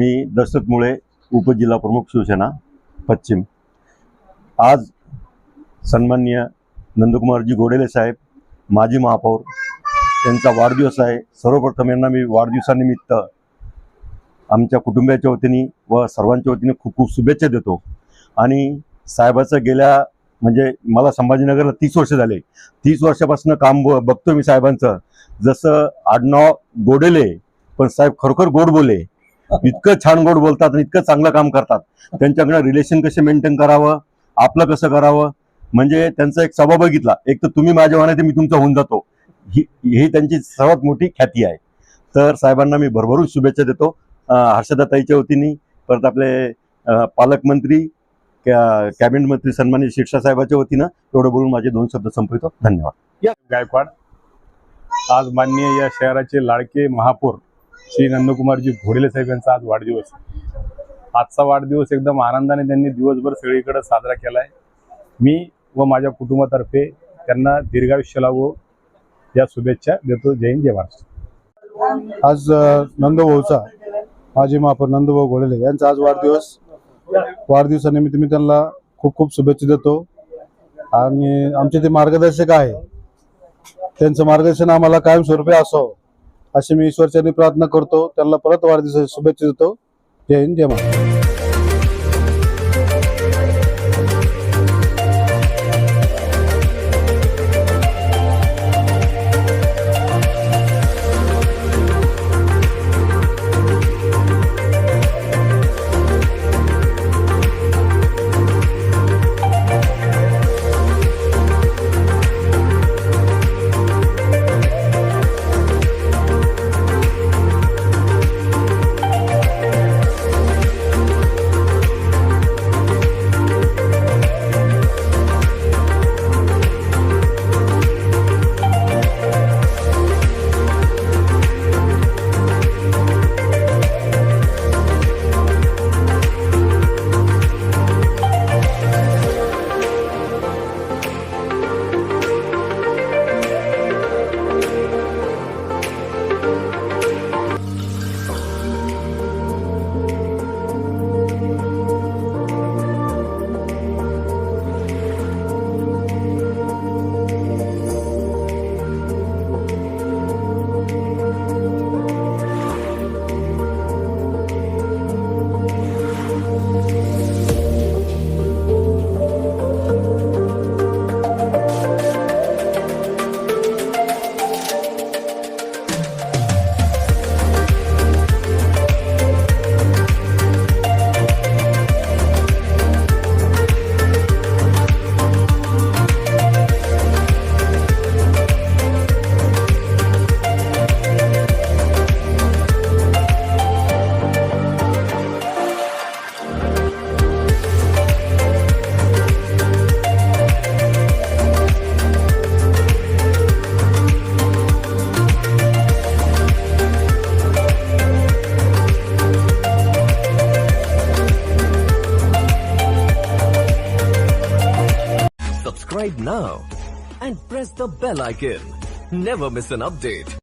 मी दशरथ मुळे, उपजिल्हा प्रमुख शिवसेना पश्चिम। आज सन्माननीय नंदकुमारजी घोडेले साहेब, माजी महापौर यांचा वाढदिवस आहे। सर्वप्रथम यांना मी वाढदिवसानिमित्त आमच्या कुटुंबाच्या वतीने व सर्वांच्या वतीने खूप खूप शुभेच्छा देतो। आणि साहेबाचं गेल्या म्हणजे मला संभाजीनगरला 30 वर्ष झाले, 30 वर्षापासून काम बघतो मी साहेबांचं। जसं आडनाव घोडेले, पण साहेब खरोखर गोड बोले, इतकं छान गोड बोलतात आणि इतकं चांगलं काम करतात। त्यांच्याकडे रिलेशन कसे मेंटेन करावं, आपलं कसं करावं, म्हणजे त्यांचा एक स्वभाव बघितला, एक तर तुम्ही माझ्या वाहनात मी तुमचा होऊन जातो, ही त्यांची सर्वात मोठी ख्याती आहे। तर साहेबांना मी भरभरून शुभेच्छा देतो हर्षदाताईच्या वतीने, परत आपले पालकमंत्री, कॅबिनेट मंत्री सन्माननीय शिक्षा साहेबांच्या वतीनं एवढं बोलून माझे 2 शब्द संपवितो। धन्यवाद। गायकवाड, आज माननीय या शहराचे लाडके महापौर श्री नंदकुमारजी घोडेले साहेब यांचा आज वाढदिवस। आजचा वाढदिवस एकदम आनंदाने त्यांनी दिवसभर सगळीकडे साजरा केलाय। मी व माझ्या कुटुंबातर्फे त्यांना दीर्घायुष्य लाभो या शुभेच्छा देतो। जय हिंद, जय महाराष्ट्र। आज नंदभाऊचा, माजी महापौर नंदभाऊ घोडेले यांचा आज वाढदिवस। वाढदिवसानिमित्त मी त्यांना खूप खूप शुभेच्छा देतो। आणि आमचे ते मार्गदर्शक आहे, त्यांचं मार्गदर्शन आम्हाला कायमस्वरूपी असावं अशी मी ईश्वरचरणी प्रार्थना करतो। त्यांना परत वाढदिवसाच्या शुभेच्छा देतो। जय हिंद, जय Maharashtra. Subscribe now and press the bell icon. Never miss an update.